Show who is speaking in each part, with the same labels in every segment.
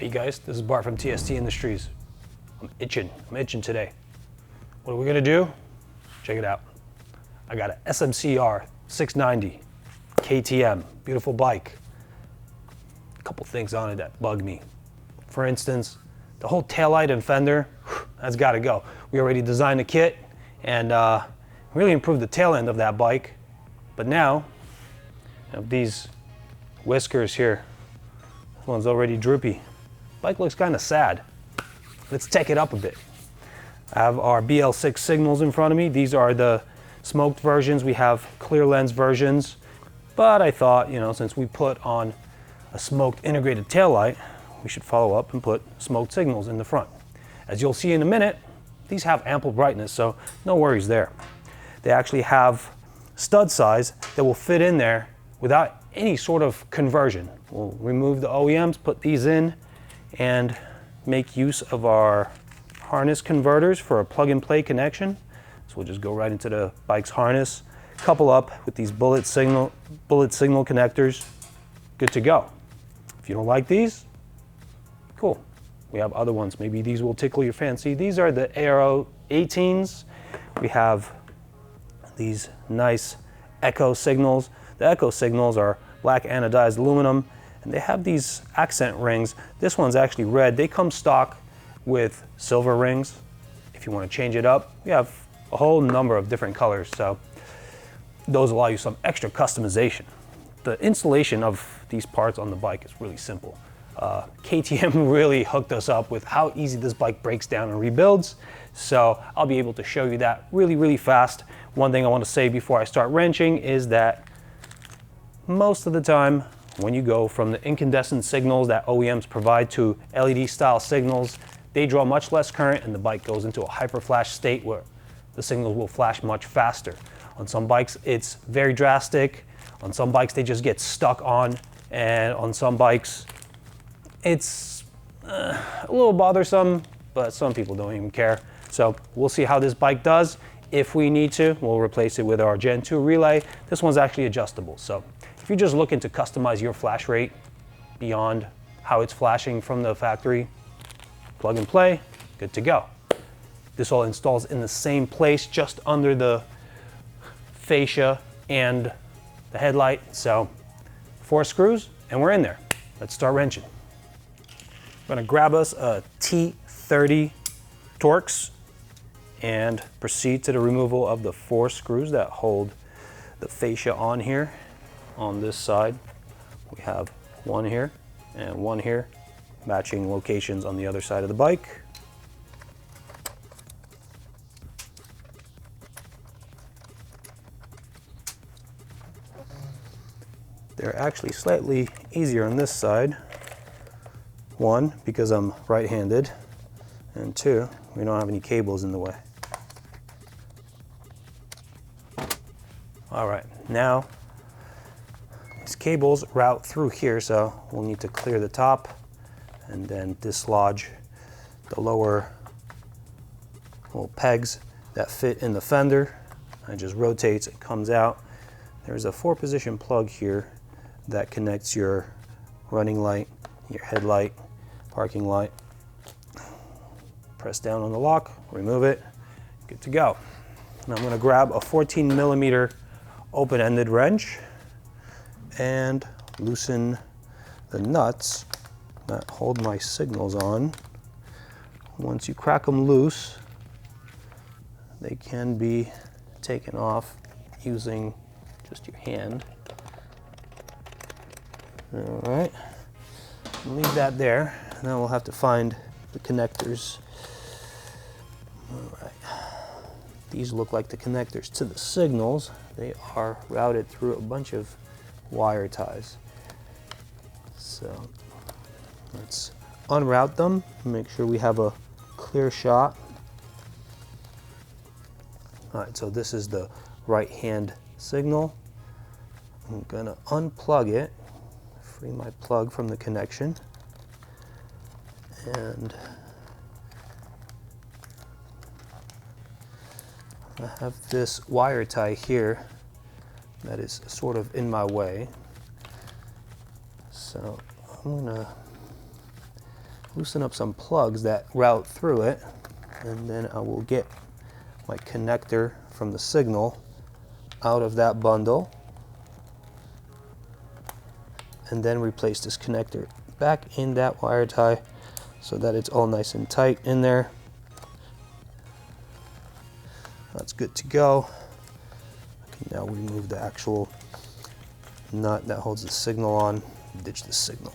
Speaker 1: Hey guys, this is Bart from TST Industries. I'm itching today. What are we gonna do? Check it out. I got an SMC-R 690 KTM, beautiful bike. A couple things on it that bug me. For instance, the whole taillight and fender, that's gotta go. We already designed the kit and really improved the tail end of that bike. But now, you know, these whiskers here, this one's already droopy. Bike looks kind of sad. Let's take it up a bit. I have our BL6 signals in front of me. These are the smoked versions. We have clear lens versions. But I thought, you know, since we put on a smoked integrated taillight, we should follow up and put smoked signals in the front. As you'll see in a minute, these have ample brightness, so no worries there. They actually have stud size that will fit in there without any sort of conversion. We'll remove the OEMs, put these in, and make use of our harness converters for a plug-and-play connection. So we'll just go right into the bike's harness, couple up with these bullet signal connectors, good to go. If you don't like these, cool. We have other ones. Maybe these will tickle your fancy. These are the Aero 18s. We have these nice echo signals. The echo signals are black anodized aluminum, and they have these accent rings. This one's actually red. They come stock with silver rings. If you want to change it up, we have a whole number of different colors, so those allow you some extra customization. The installation of these parts on the bike is really simple. KTM really hooked us up with how easy this bike breaks down and rebuilds, so I'll be able to show you that really fast. One thing I want to say before I start wrenching is that most of the time when you go from the incandescent signals that OEMs provide to LED style signals, they draw much less current and the bike goes into a hyper flash state where the signals will flash much faster. On some bikes it's very drastic, on some bikes they just get stuck on, and on some bikes it's a little bothersome, but some people don't even care. So we'll see how this bike does. If we need to, we'll replace it with our Gen 2 relay. This one's actually adjustable, so if you're just looking to customize your flash rate beyond how it's flashing from the factory, plug and play, good to go. This all installs in the same place, just under the fascia and the headlight. So 4 screws and we're in there. Let's start wrenching. I'm gonna grab us a T30 Torx and proceed to the removal of the 4 screws that hold the fascia on here. On this side, we have one here and one here, matching locations on the other side of the bike. They're actually slightly easier on this side. One, because I'm right-handed, and two, we don't have any cables in the way. All right, now these cables route through here, so we'll need to clear the top and then dislodge the lower little pegs that fit in the fender. It just rotates, it comes out. There's a 4-position plug here that connects your running light, your headlight, parking light. Press down on the lock, remove it, good to go. Now I'm gonna grab a 14mm open-ended wrench and loosen the nuts that hold my signals on. Once you crack them loose, they can be taken off using just your hand. All right, leave that there. Now we'll have to find the connectors. All right, these look like the connectors to the signals. They are routed through a bunch of wire ties. So let's unroute them, make sure we have a clear shot. All right, so this is the right hand signal. I'm gonna unplug it, free my plug from the connection, and I have this wire tie here that is sort of in my way. So I'm gonna loosen up some plugs that route through it, and then I will get my connector from the signal out of that bundle, and then replace this connector back in that wire tie so that it's all nice and tight in there. That's good to go. I can now remove the actual nut that holds the signal on, ditch the signal.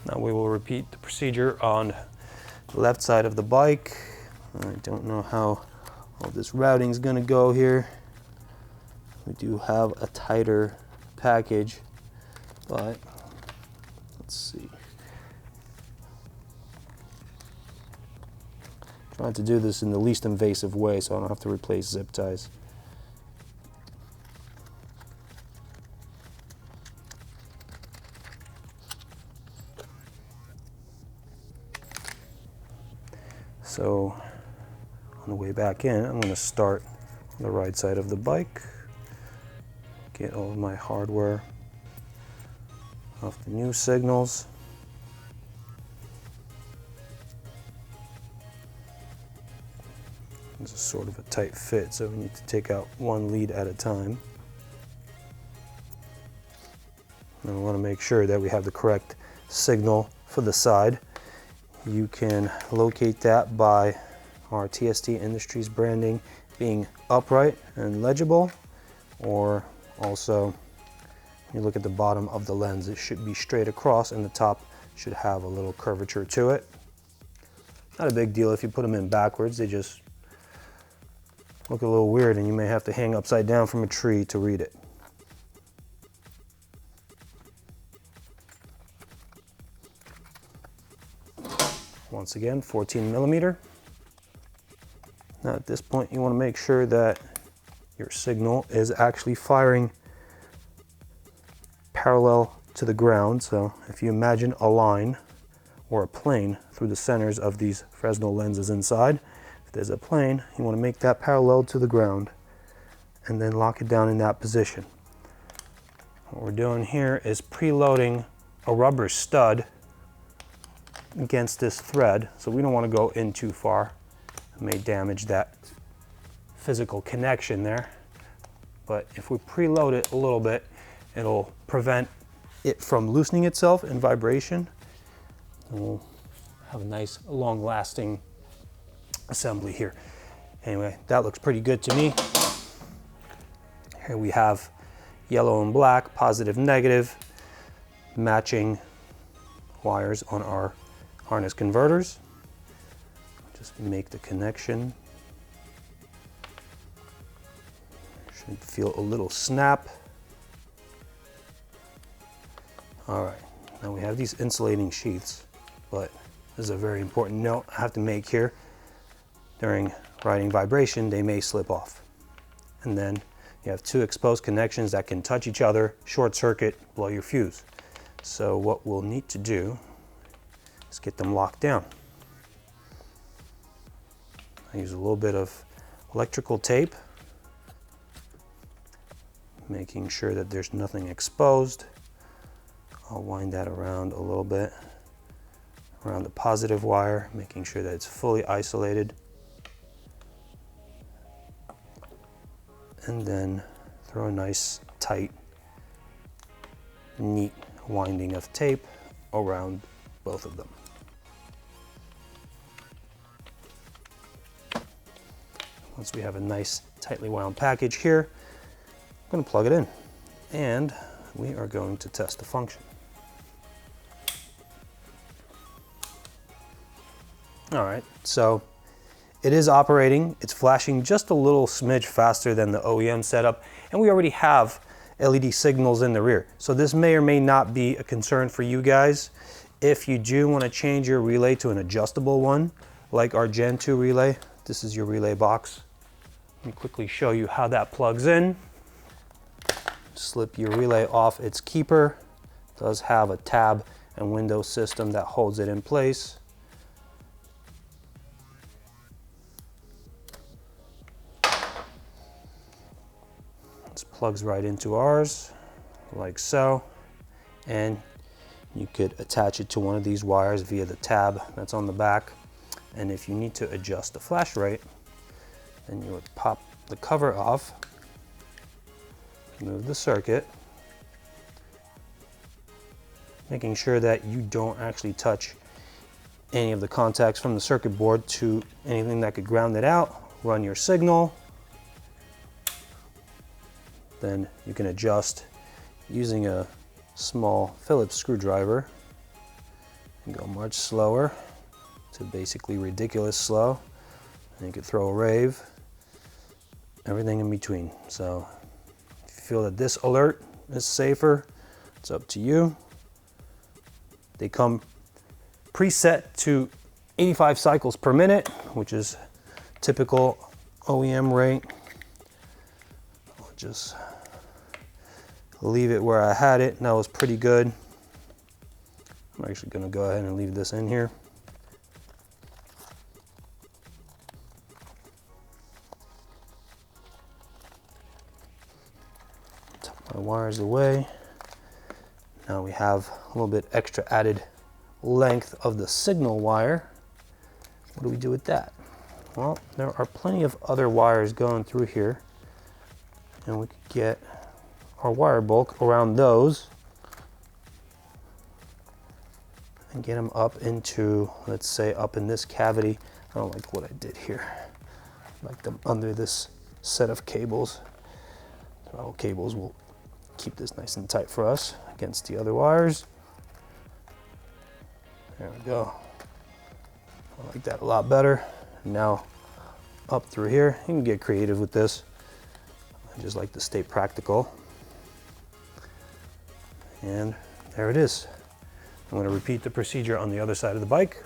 Speaker 1: Now we will repeat the procedure on the left side of the bike. I don't know how all this routing is going to go here. We do have a tighter package, but let's see. Trying to do this in the least invasive way so I don't have to replace zip ties. So on the way back in, I'm going to start on the right side of the bike, get all of my hardware off the new signals. This is sort of a tight fit, so we need to take out one lead at a time. And we want to make sure that we have the correct signal for the side. You can locate that by our TST Industries branding being upright and legible, or also you look at the bottom of the lens, it should be straight across and the top should have a little curvature to it. Not a big deal if you put them in backwards, they just look a little weird and you may have to hang upside down from a tree to read it. Once again, 14 millimeter. Now at this point you want to make sure that your signal is actually firing parallel to the ground. So if you imagine a line or a plane through the centers of these Fresnel lenses inside, if there's a plane, you want to make that parallel to the ground and then lock it down in that position. What we're doing here is preloading a rubber stud against this thread, so we don't want to go in too far. It may damage that physical connection there, but if we preload it a little bit, it'll prevent it from loosening itself in vibration, and we'll have a nice long-lasting assembly here. Anyway, that looks pretty good to me. Here we have yellow and black, positive, negative, matching wires on our harness converters. Just make the connection. Should feel a little snap. All right, now we have these insulating sheaths, but this is a very important note I have to make here. During riding vibration, they may slip off. And then you have two exposed connections that can touch each other, short circuit, blow your fuse. So what we'll need to do is get them locked down. I use a little bit of electrical tape, making sure that there's nothing exposed. I'll wind that around a little bit around the positive wire, making sure that it's fully isolated. And then throw a nice, tight, neat winding of tape around both of them. Once we have a nice, tightly wound package here, I'm going to plug it in, and we are going to test the function. All right, so it is operating. It's flashing just a little smidge faster than the OEM setup, and we already have LED signals in the rear. So this may or may not be a concern for you guys. If you do want to change your relay to an adjustable one, like our Gen 2 relay, this is your relay box. Let me quickly show you how that plugs in. Slip your relay off its keeper. It does have a tab and window system that holds it in place. Let's plugs right into ours, like so. And you could attach it to one of these wires via the tab that's on the back. And if you need to adjust the flash rate, then you would pop the cover off, remove the circuit, making sure that you don't actually touch any of the contacts from the circuit board to anything that could ground it out. Run your signal. Then you can adjust using a small Phillips screwdriver and go much slower to basically ridiculous slow. And you could throw a rave, everything in between. So if you feel that this alert is safer, it's up to you. They come preset to 85 cycles per minute, which is typical OEM rate. I'll just leave it where I had it, and that was pretty good. I'm actually gonna go ahead and leave this in here. Tuck my wires away. Now we have a little bit extra added length of the signal wire. What do we do with that? Well, there are plenty of other wires going through here, and we could get our wire bulk around those and get them up into, let's say, up in this cavity. I don't like what I did here. I like them under this set of cables. Throttle cables will keep this nice and tight for us against the other wires. There we go. I like that a lot better. Now up through here, you can get creative with this. I just like to stay practical. And there it is. I'm going to repeat the procedure on the other side of the bike.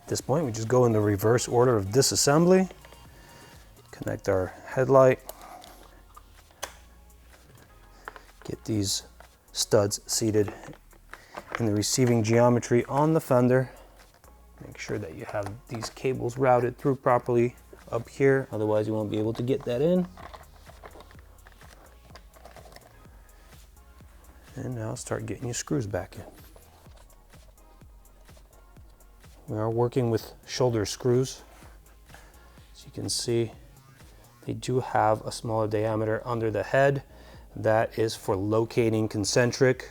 Speaker 1: At this point, we just go in the reverse order of disassembly. Connect our headlight. Get these studs seated in the receiving geometry on the fender. Make sure that you have these cables routed through properly up here, otherwise you won't be able to get that in. And now start getting your screws back in. We are working with shoulder screws. As you can see, they do have a smaller diameter under the head. That is for locating concentric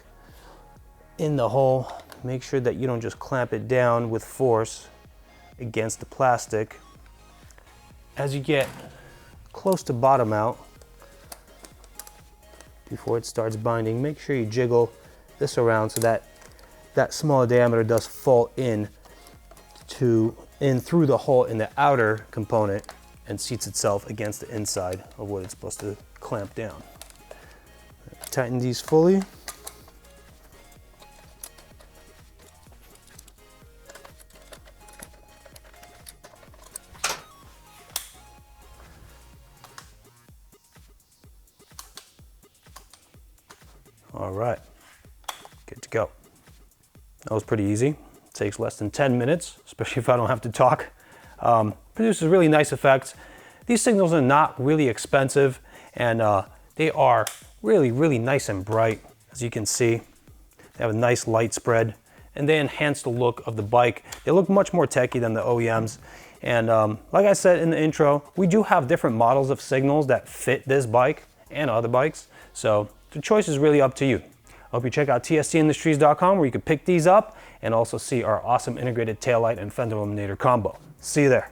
Speaker 1: in the hole. Make sure that you don't just clamp it down with force against the plastic. As you get close to bottom out, before it starts binding, make sure you jiggle this around so that that smaller diameter does fall in through the hole in the outer component and seats itself against the inside of what it's supposed to clamp down. Tighten these fully. All right, good to go. That was pretty easy. Takes less than 10 minutes, especially if I don't have to talk. Produces really nice effects. These signals are not really expensive, and they are really, really nice and bright. As you can see, they have a nice light spread, and they enhance the look of the bike. They look much more techy than the OEMs, And like I said in the intro, we do have different models of signals that fit this bike and other bikes. So the choice is really up to you. I hope you check out tstindustries.com where you can pick these up and also see our awesome integrated taillight and fender eliminator combo. See you there.